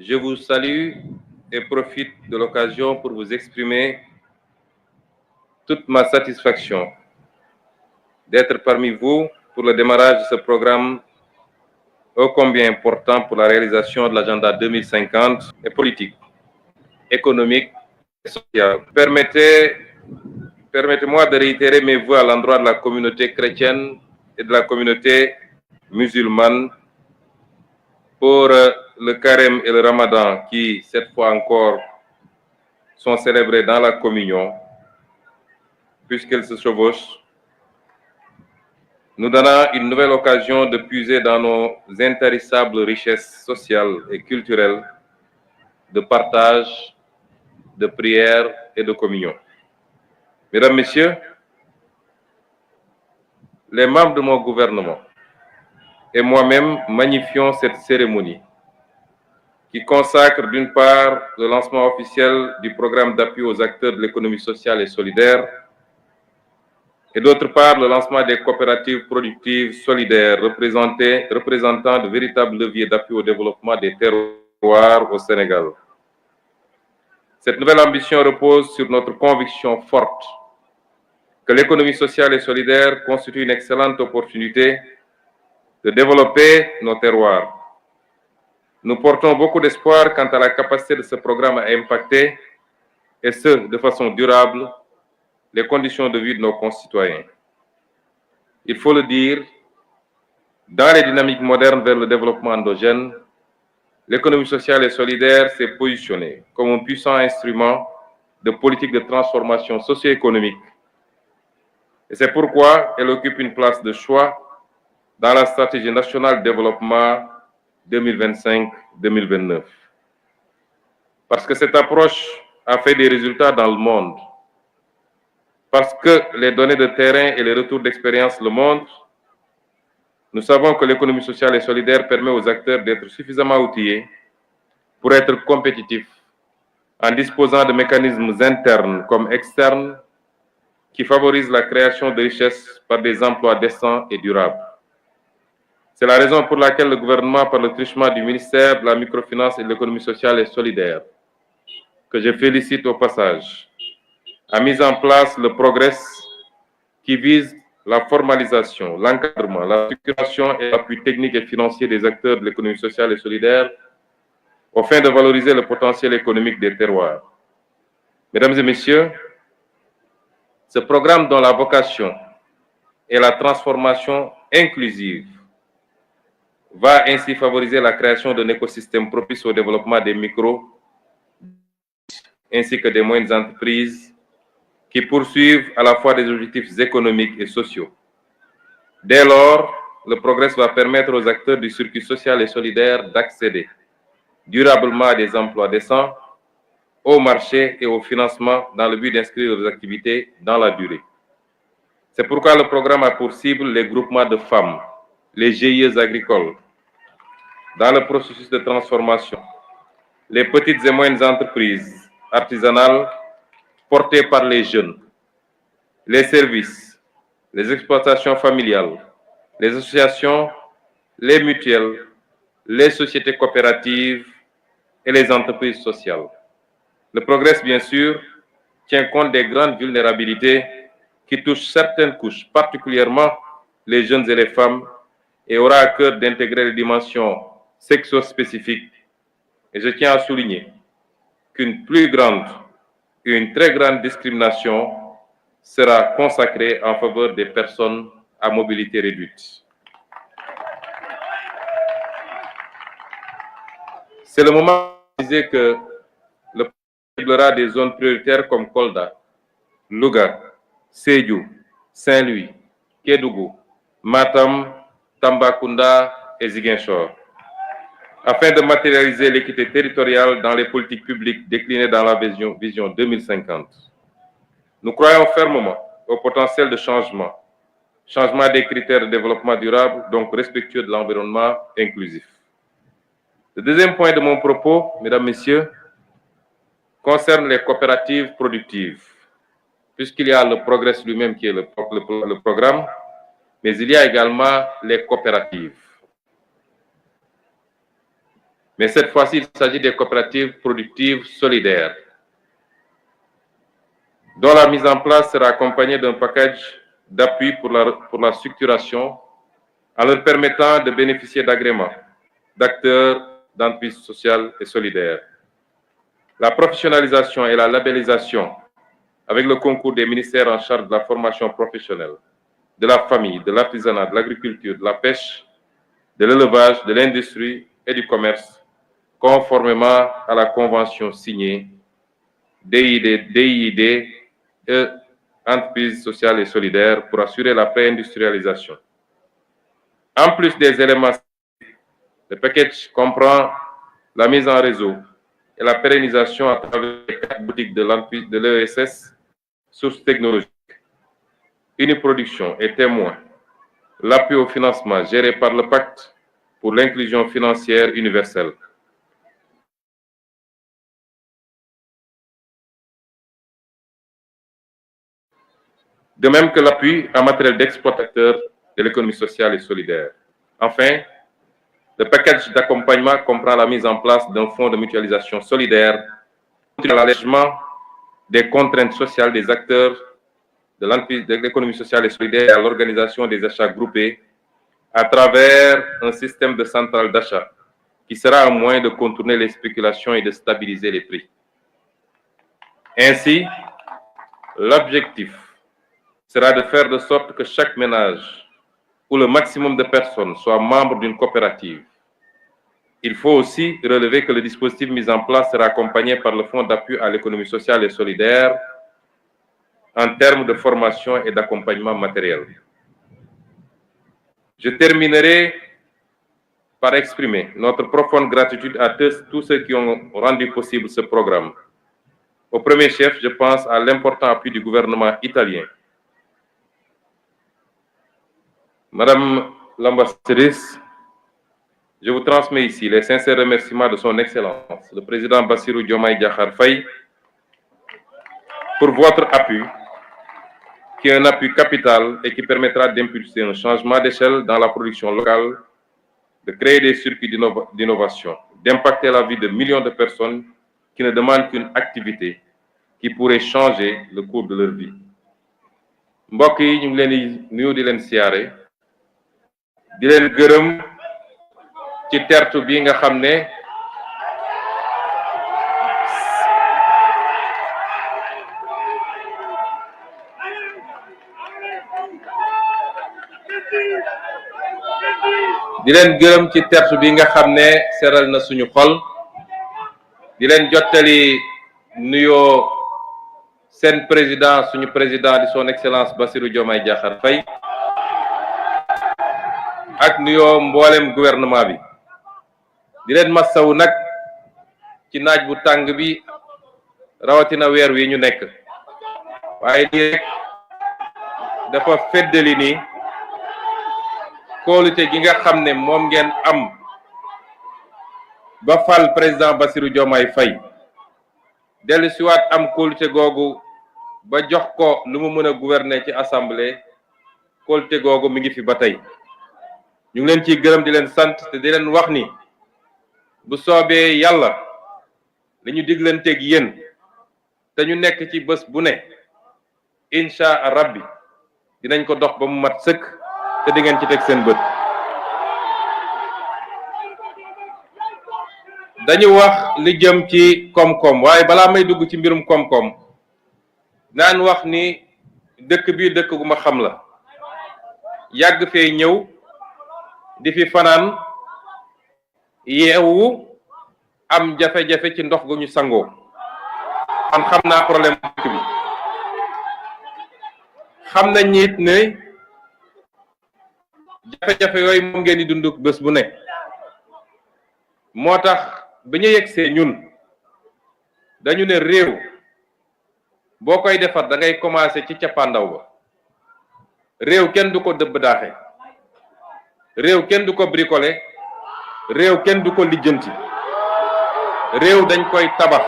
je vous salue et profite de l'occasion pour vous exprimer toute ma satisfaction d'être parmi vous pour le démarrage de ce programme ô combien important pour la réalisation de l'agenda 2050 et politique, économique et sociale. Permettez-moi de réitérer mes vœux à l'endroit de la communauté chrétienne et de la communauté musulmane pour le carême et le ramadan qui, cette fois encore, sont célébrés dans la communion, puisqu'elles se chevauchent, nous donnant une nouvelle occasion de puiser dans nos intarissables richesses sociales et culturelles de partage, de prière et de communion. Mesdames, Messieurs, les membres de mon gouvernement et moi-même magnifions cette cérémonie qui consacre d'une part le lancement officiel du programme d'appui aux acteurs de l'économie sociale et solidaire et d'autre part le lancement des coopératives productives solidaires représentant de véritables leviers d'appui au développement des terroirs au Sénégal. Cette nouvelle ambition repose sur notre conviction forte que l'économie sociale et solidaire constitue une excellente opportunité de développer nos terroirs. Nous portons beaucoup d'espoir quant à la capacité de ce programme à impacter, et ce, de façon durable, les conditions de vie de nos concitoyens. Il faut le dire, dans les dynamiques modernes vers le développement endogène, l'économie sociale et solidaire s'est positionnée comme un puissant instrument de politique de transformation socio-économique. Et c'est pourquoi elle occupe une place de choix dans la stratégie nationale de développement 2025-2029. Parce que cette approche a fait des résultats dans le monde. Parce que les données de terrain et les retours d'expérience le montrent, nous savons que l'économie sociale et solidaire permet aux acteurs d'être suffisamment outillés pour être compétitifs en disposant de mécanismes internes comme externes qui favorisent la création de richesses par des emplois décents et durables. C'est la raison pour laquelle le gouvernement, par le truchement du ministère de la Microfinance et de l'Économie sociale et solidaire, que je félicite au passage, a mis en place le Progress qui vise la formalisation, l'encadrement, la structuration et l'appui technique et financier des acteurs de l'économie sociale et solidaire au fin de valoriser le potentiel économique des terroirs. Mesdames et messieurs, ce programme dont la vocation est la transformation inclusive va ainsi favoriser la création d'un écosystème propice au développement des micro ainsi que des moyennes entreprises qui poursuivent à la fois des objectifs économiques et sociaux. Dès lors, le Progress va permettre aux acteurs du circuit social et solidaire d'accéder durablement à des emplois décents, au marché et au financement dans le but d'inscrire leurs activités dans la durée. C'est pourquoi le programme a pour cible les groupements de femmes, les GIE agricoles, dans le processus de transformation, les petites et moyennes entreprises artisanales portées par les jeunes, les services, les exploitations familiales, les associations, les mutuelles, les sociétés coopératives et les entreprises sociales. Le Progress, bien sûr, tient compte des grandes vulnérabilités qui touchent certaines couches, particulièrement les jeunes et les femmes, et aura à cœur d'intégrer les dimensions sexo-spécifiques. Et je tiens à souligner qu'une très grande discrimination sera consacrée en faveur des personnes à mobilité réduite. C'est le moment de dire que le programme ciblera des zones prioritaires comme Kolda, Louga, Sédhiou, Saint-Louis, Kédougou, Matam, Tambacounda et Ziguinchor, afin de matérialiser l'équité territoriale dans les politiques publiques déclinées dans la vision 2050. Nous croyons fermement au potentiel de changement des critères de développement durable, donc respectueux de l'environnement inclusif. Le deuxième point de mon propos, mesdames, messieurs, concerne les coopératives productives, puisqu'il y a le Progress lui-même qui est le programme, mais il y a également les coopératives. mais cette fois-ci, il s'agit des coopératives productives solidaires, dont la mise en place sera accompagnée d'un package d'appui pour la structuration en leur permettant de bénéficier d'agréments d'acteurs d'entreprises sociales et solidaires. La professionnalisation et la labellisation avec le concours des ministères en charge de la formation professionnelle, de la famille, de l'artisanat, de l'agriculture, de la pêche, de l'élevage, de l'industrie et du commerce, conformément à la convention signée DID et entreprises sociales et solidaires pour assurer la pré-industrialisation. En plus des éléments, le package comprend la mise en réseau et la pérennisation à travers les 4 boutiques de l'ESS, sources technologiques, Uniproduction et Témoin, l'appui au financement géré par le Pacte pour l'inclusion financière universelle. De même que l'appui en matériel d'exploitateurs de l'économie sociale et solidaire. Enfin, le package d'accompagnement comprend la mise en place d'un fonds de mutualisation solidaire pour l'allègement des contraintes sociales des acteurs de l'économie sociale et solidaire et à l'organisation des achats groupés à travers un système de centrale d'achat qui sera un moyen de contourner les spéculations et de stabiliser les prix. Ainsi, l'objectif sera de faire de sorte que chaque ménage ou le maximum de personnes soient membres d'une coopérative. Il faut aussi relever que le dispositif mis en place sera accompagné par le Fonds d'appui à l'économie sociale et solidaire en termes de formation et d'accompagnement matériel. Je terminerai par exprimer notre profonde gratitude à tous ceux qui ont rendu possible ce programme. Au premier chef, je pense à l'important appui du gouvernement italien. Madame l'ambassadrice, je vous transmets ici les sincères remerciements de son Excellence, le président Bassirou Diomaye Diakhar Faye, pour votre appui, qui est un appui capital et qui permettra d'impulser un changement d'échelle dans la production locale, de créer des circuits d'innovation, d'impacter la vie de millions de personnes qui ne demandent qu'une activité qui pourrait changer le cours de leur vie. mbokk yi ñu ngi leen di nuyu di leen siyaare di leen gërëm ci tertu bi nga xam ne seral na suñu xol di leen jottali nuyoo seen président suñu président di son excellence Bassirou Diomaye Diakhar Faye ak nuyoo mboolem gouvernement bi di leen massawu nag ci naaj bu tàng bi rawatina weer wi ñu nekk waaye lii rek dafa feddali ni kóolute gi nga xam ne moom ngeen am ba fal président Bassirou Diomaye Faye dellu siwaat am kóolute googu ba jox ko lu mu mën a gouverner ci assemblée kóolute googu mi ngi fi ba tey ñu ngi leen ciy gërëm di leen sant te di leen wax ni bu soobee yàlla li ñu diglanteeg yéen te ñu nekk ci bés bu ne incha rabbi dinañ ko dox ba mu mat sëkk te di ngeen ci teg seen bët. dañu wax li jëm ci koom-koom waaye balaa may dugg ci mbirum koom-koom naan wax ni dëkk bi dëkk gu ma xam la yàgg fee ñëw di fi fanaan yeewu am jafe-jafe ci ndox gu ñu sangoo man xam naa problème dëkk bi xam nañ it ne jafe-jafe yooyu moom ngeen di dund bés bu ne moo tax bi ñu yegsee ñun dañu ne réew boo koy defar da ngay commencer ci cappaandaw ba réew kenn du ko dëbb daaxe réew kenn du ko bricoler réew kenn du ko lijjanti réew dañ koy tabax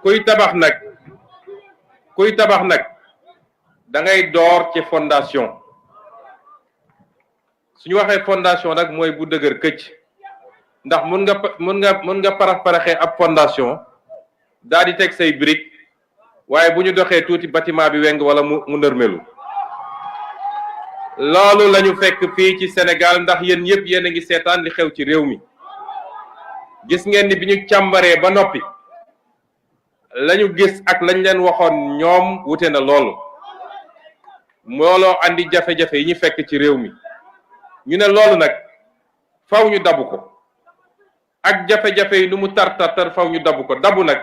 kuy tabax nag da ngay door ci fondation suñu waxee fondation nag mooy bu dëgër këcc ndax mun nga paraxee ab fondation daal di teg say brique waaye bu ñu doxee tuuti bâtiment bi weng wala mu nërmelu. loolu lañu fekk fii ci Sénégal ndax yéen ñëpp yéen a ngi seetaan li xew ci réew mi. gis ngeen ni bi ñu càmbaree ba noppi lañu gis ak lañ leen waxoon ñoom wute na loolu. looloo andi jafe-jafe yi ñu fekk ci réew mi. ñu ne loolu nag faw ñu dabu ko. ak jafe-jafe yi nu mu tar faw ñu dabu ko. dabu nag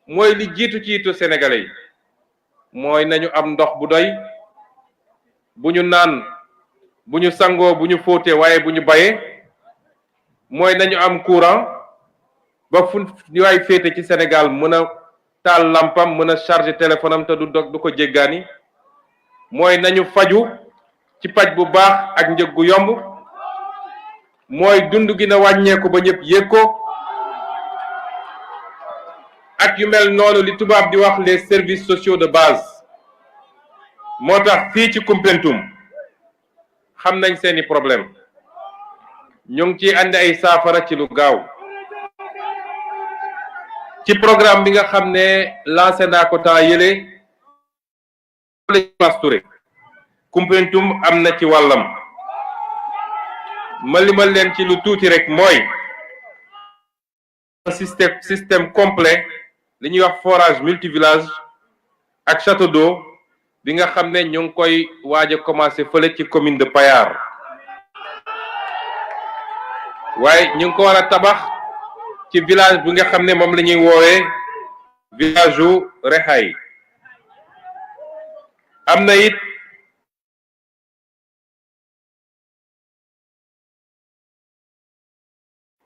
mooy li jiitu ci yitu sénégalais yi. mooy nañu am ndox bu doy. bu ñu naan bu ñu sangoo bu ñu fóotee waaye bu ñu bayee. mooy nañu am courant ba fu ñu waay féete ci Sénégal mën a taal lampam mën a charger téléphone am te du ko jéggaani. mooy nañu faju ci paj bu baax ak njëg gu yomb. mooy dund gi na wàññeeku ba ñëpp yëg ko. ak yu mel noonu li tubaab di wax les services sociaux de base. moo tax fii ci Koumpentoum xam nañ seeni problème ñu ngi ciy andi ay saafara ci lu gaaw. ci programme bi nga xam ne lancé naa ko temps yële Touré Koumpentoum am na ci wàllam. ma limal leen ci lu tuuti rek mooy système complet li ñuy wax forage multivillage ak château d'eau bi nga xam ne ñu ngi koy waaj a commencé fële ci commune de Payar. waaye ñu ngi ko war a tabax ci village bi nga xam ne moom la ñuy woowee village u Rexay. am na it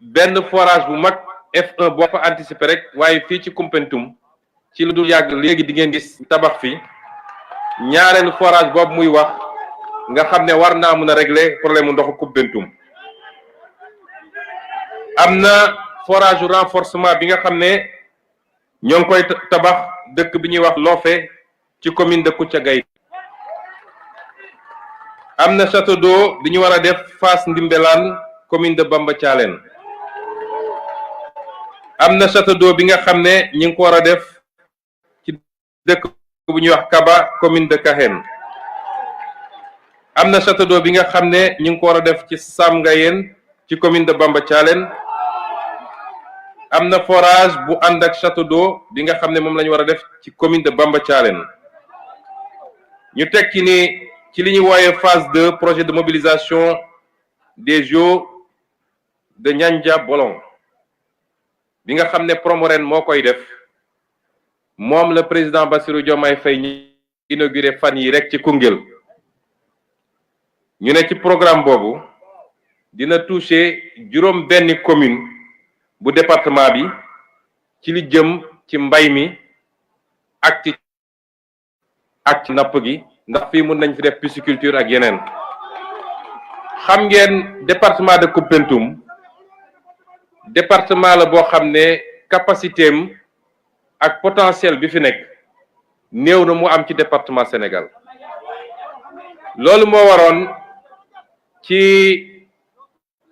benn forage bu mag F1 boo fa anticiper rek waaye fii ci Koumpentoum ci lu dul yàgg léegi di ngeen gis tabax fi ñaareelu forage boobu muy wax nga xam ne war naa mën a régler problème mu ndoxu Koumpentoum. am na forage renforcement bi nga xam ne ñoo ngi koy tabax dëkk bi ñuy wax Lofé ci commune de Koutiagaye. am na château d'eau bi ñu war a def Fass Ndimbelaan commune de Bamba Thialène. am na château d'eau bi nga xam ne ñu ngi ko war a def ci dëkk bu ñuy wax Kaba commune de Kahen. am na château d'eau bi nga xam ne ñu ngi ko war a def ci Sam Ngayeen ci commune de Bamba Thialène. am na forage bu ànd ak château d'eau bi nga xam ne moom la ñu war a def ci commune de Bamba Thialène. ñu teg ci ni ci li ñuy wooyee phase 2 projet de mobilisation des Jeux de Niandia Bolong bi nga xam ne Promoren moo koy def moom la président Bassirou Diomaye Faye ñi inauguré fan yi rek ci Koungheul. ñu ne ci programme boobu dina toucher juróom benni commune bu département bi ci li jëm ci mbay mi ak ci napp gi ndax fii mun nañ fi def pisciculture ak yeneen. xam ngeen département de Koumpentoum département la boo xam ne capacité am ak potentiel bi fi nekk néew na mu am ci département Sénégal. loolu moo waroon ci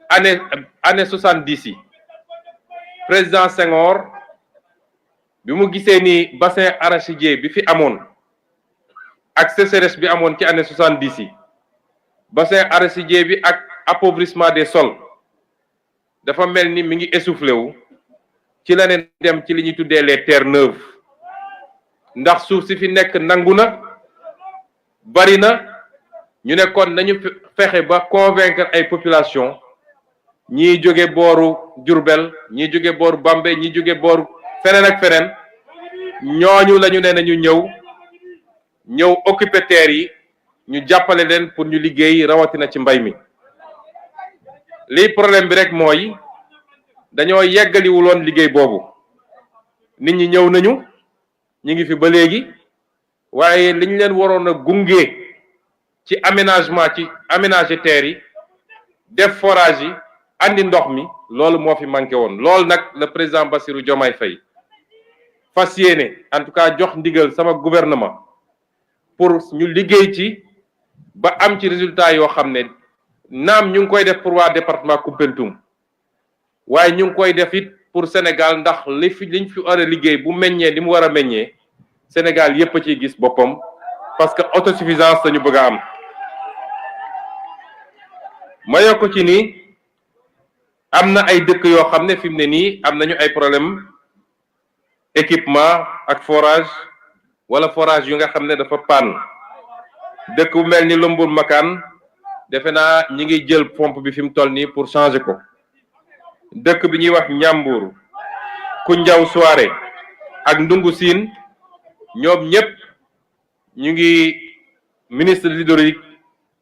année 70 yi président Senghor bi mu gisee ni bassin arachidier bi fi amoon ak sécheresse bi amoon ci année 70 yi bassin arachidier bi ak appauvrissement des sols dafa mel ni mi ngi essoufflé wu ci la ne dem ci li ñuy tuddee les terres neuves ndax suuf si fi nekk nangu na bari na ñu ne kon nañu fexe ba convaincre ay population ñii jóge booru Diourbel ñii jóge booru Bambey ñii jóge booru feneen ak feneen ñooñu la ñu ne nañu ñëw occuper terres yi ñu jàppale leen pour ñu liggéey rawatina ci mbay mi. lii problème bi rek mooy dañoo yeggaliwuloon liggéey boobu nit ñi ñëw nañu ñi ngi fi ba léegi waaye liñ leen waroon a gunge ci aménager terres yi def forage yi andi ndox mi loolu moo fi manqué woon. loolu nag le président Bassirou Diomaye Faye fas yéene en tout cas jox ndigal sama gouvernement pour ñu liggéey ci ba am ci résultat yoo xam ne naam ñu ngi koy def pour waa département Koumpentoum waaye ñu ngi koy def it pour Sénégal ndax liñ fi war a liggéey bu meññee li mu war a meññee Sénégal yépp a ciy gis boppam parce que autosuffisance lañu bëgg a am. ma yokk ci ni am na ay dëkk yoo xam ne fi mu ne nii am nañu ay problème équipement ak forage wala forage yu nga xam ne dafa panne dëkk bu mel ni Lombul Makaan defe naa ñi ngi jël pompe bi fi mu toll nii pour changer ko dëkk bi ñuy wax Njàmbur Koundiaw Souaré ak Ndungu Siin ñoom ñëpp ñu ngi ministre de l'hydraulique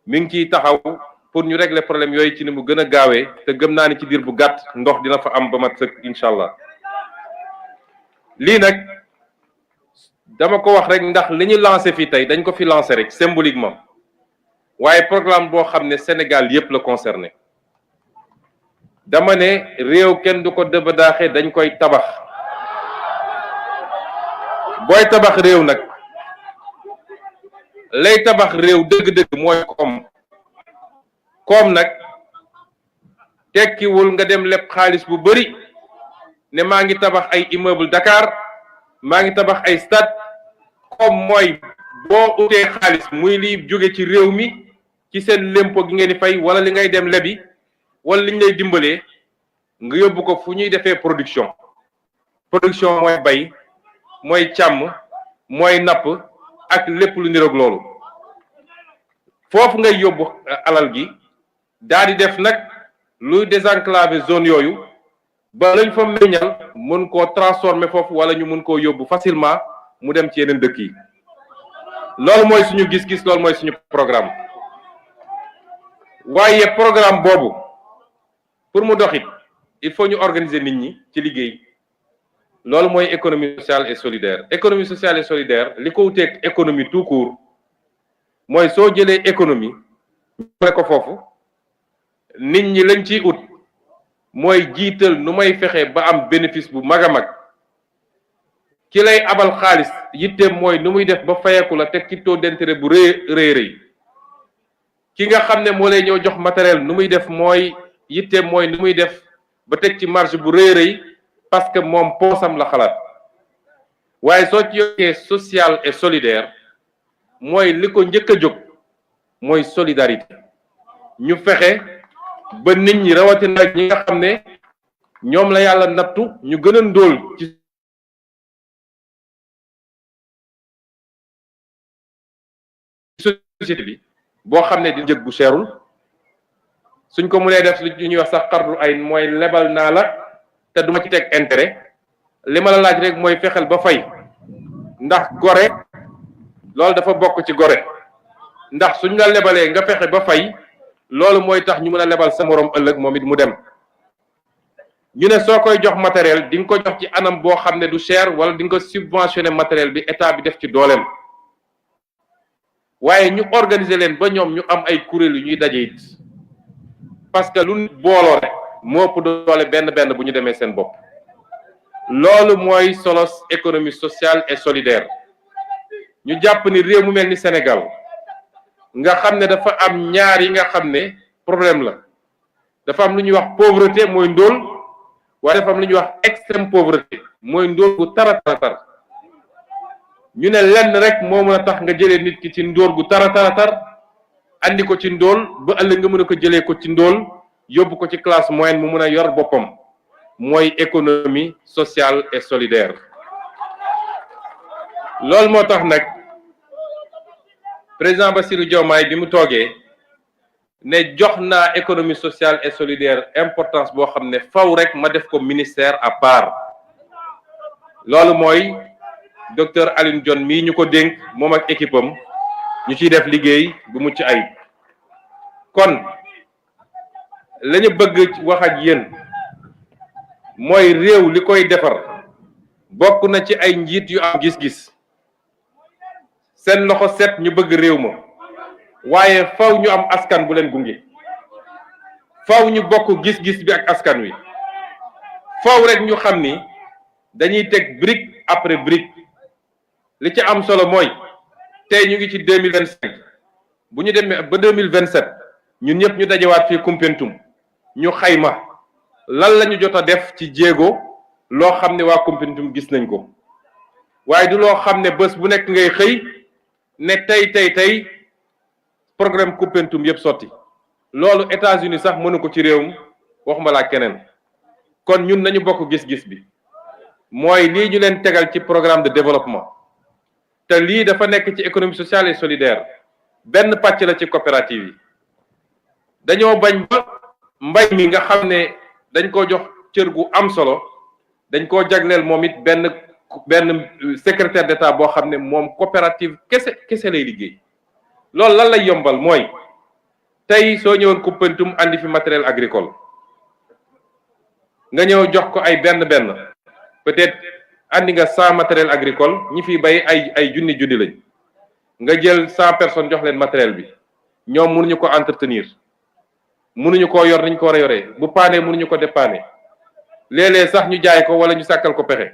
mi ngi ciy taxaw pour ñu régler problème yooyu ci ni mu gën a gaawee te gëm naa ni ci diir bu gàtt ndox dina fa am ba mat sëkk incha allah lii nag dama ko wax rek ndax li ñu lancé fii tey dañ ko fi lancé rek symboliquement waaye programme boo xam ne Sénégal yépp la concerné dama ne réew kenn du ko dëbadaaxe dañ koy tabax booy tabax réew nag lay tabax réew dëgg-dëgg mooy koom nag tekkiwul nga dem leb xaalis bu bari ne maa ngi tabax ay immeuble Dakar maa ngi tabax ay stade koom mooy boo utee xaalis muy liy jóge ci réew mi ci seen lempo gi ngeen di fay wala li ngay dem lebi wala li ñu lay dimbalee nga yóbbu ko fu ñuy defee production mooy bay mooy càmm mooy napp ak lépp lu niroog loolu foofu ngay yóbbu alal gi daal di def nag luy désenclaver zone yooyu ba lañ fa meññal mën koo transformer foofu wala ñu mën koo yóbbu facilement mu dem ci yeneen dëkk yi loolu mooy suñu gis-gis loolu mooy suñu programme waaye programme boobu pour mu doxit il faut ñu organiser nit ñi ci liggéey loolu mooy économie sociale et solidaire économie sociale et solidaire li ko wuteeg économie tout court mooy soo jëlee économie ñu ko foofu nit ñi lañ ciy ut mooy jiital nu may fexe ba am bénéfice bu mag a mag ki lay abal xaalis yitteem mooy nu muy def ba fayeku la teg ci taux d'intérêt bu rëy ki nga xam ne moo lay ñëw jox matériel nu muy def mooy yitteem mooy nu muy def ba teg ci marge bu rëy parce que moom poosam la xalaat waaye soo ci yokkee social et solidaire mooy li ko njëkk a jóg mooy solidarité ñu fexe ba nit ñi rawatina ñi nga xam ne ñoom la yàlla nattu ñu gën a ndóol ci société bi boo xam ne di njëg bu seerul suñ ko mënee def lu ñuy wax sax xardu ay mooy lebal naa la te duma ci teg intérêt li ma la laaj rek mooy fexeel ba fay ndax gore loolu dafa bokk ci gore ndax suñ la lebalee nga fexe ba fay loolu mooy tax ñu mën a lebal sa moroom ëllëg moom it mu dem ñu ne soo koy jox matériel di nga ko jox ci anam boo xam ne du cher wala di nga ko subventionné matériel bi état bi def ci dooleem waaye ñu organiser leen ba ñoom ñu am ay kuréel yu ñuy daje it parce que lu booloo rek moo ëpp doole benn bu ñu demee seen bopp loolu mooy solos économie sociale et solidaire ñu jàpp ni réew mu mel ni Sénégal nga xam ne dafa am ñaar yi nga xam ne problème la dafa am lu ñuy wax pauvreté mooy ndóol waaye dafa am lu ñuy wax extrême pauvreté mooy ndóol gu tara ñu ne lenn rek moo mën a tax nga jëlee nit ki ci ndóol gu tara andi ko ci ndóol ba ëllëg nga mën a ko jëlee ko ci ndóol yóbbu ko ci classe moyenne mu mën a yor boppam mooy économie sociale et solidaire loolu moo tax nag président Bassirou Diomaye bi mu toogee ne jox naa économie sociale et solidaire importance boo xam ne faw rek ma def ko ministère à part loolu mooy docteur Alioune Dione mii ñu ko dénk moom ak équipe am ñu ciy def liggéey bu mucc ayib kon la ñu bëgg wax ak yéen mooy réew li koy defar bokk na ci ay njiit yu am gis-gis seen loxo set ñu bëgg réew ma waaye faw ñu am askan bu leen gunge faw ñu bokk gis-gis bi ak askan wi faw rek ñu xam ni dañuy teg brique après brique li ci am solo mooy tey ñu ngi ci 2025 bu ñu demee ba 2027 ñun ñëpp ñu dajewaat fii Koumpentoum ñu xayma lan lañu jot a def ci jéego loo xam ne waa Koumpentoum gis nañ ko waaye du loo xam ne bés bu nekk ngay xëy ne tey programme Koumpentoum yëpp sotti loolu États-Unis sax mënu ko ci réewum waxuma laa keneen kon ñun nañu bokk gis-gis bi mooy lii ñu leen tegal ci programme de développement te lii dafa nekk ci économie sociale et solidaire benn pàcc la ci coopérative yi dañoo bañ ba mbay mi nga xam ne dañ ko jox cër gu am solo dañ koo jagleel moom it benn secrétaire d'État boo xam ne moom coopérative kese lay liggéey loolu lan lay yombal mooy tey soo ñëwoon Koumpentoum andi fi matériel agricole nga ñëw jox ko ay benn peut-être andi nga 100 matériel agricole ñi fi bay ay junni lañ nga jël 100 personnes jox leen matériel bi ñoom mënuñu ko entretenir mënuñu koo yor niñ ko war a yoree bu paanee mënuñu ko dépanner léeg-léeg sax ñu jaay ko wala ñu sàkkal ko pexe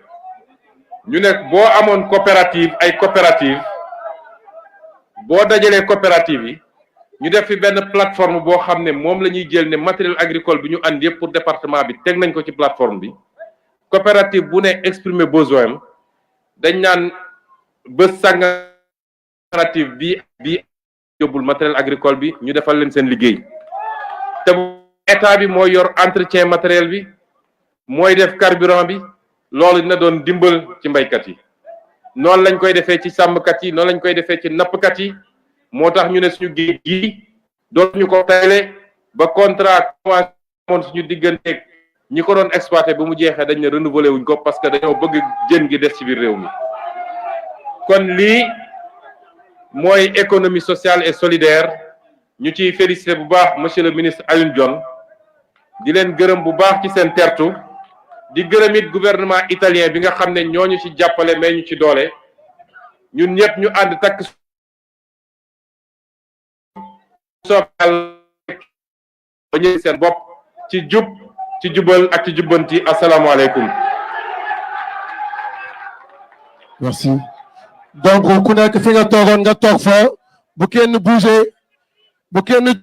ñu nekk boo amoon coopérative boo dajalee coopérative yi ñu def fi benn plateforme boo xam ne moom la ñuy jël ne matériel agricole bi ñu andi yëpp pour département bi teg nañ ko ci plateforme bi coopérative bu ne exprimer besoin dañ naan bés sànga coopérative bi yóbbul matériel agricole bi ñu defal leen seen liggéey te état bi mooy yor entretien matériel bi mooy def carburant bi loolu dina doon dimbal ci mbaykat yi noonu lañ koy defee ci sàmmkat yi noonu lañ koy defee ci nappkat yi moo tax ñu ne suñu géej gi dootuñu ko tayle ba contrat moon suñu digganteeg ñi ko doon exploité bu mu jeexee dañ ne renouveler wuñ ko parce que dañoo bëgg jën gi des ci biir réew mi kon lii mooy économie sociale et solidaire ñu ciy félicité bu baax monsieur le ministre Alioune Dione di leen gërëm bu baax ci seen tertu di gërëm it gouvernement italien bi nga xam ne ñooñu ci jàppale mais ñu ci doole ñun ñëpp ñu ànd takk soobal ba ñu seen bopp ci jub ci jubal ak ci jubbanti asalaamaaleykum. merci donc ku nekk fi nga toogoon nga toog fa bu kenn bouger bu kenn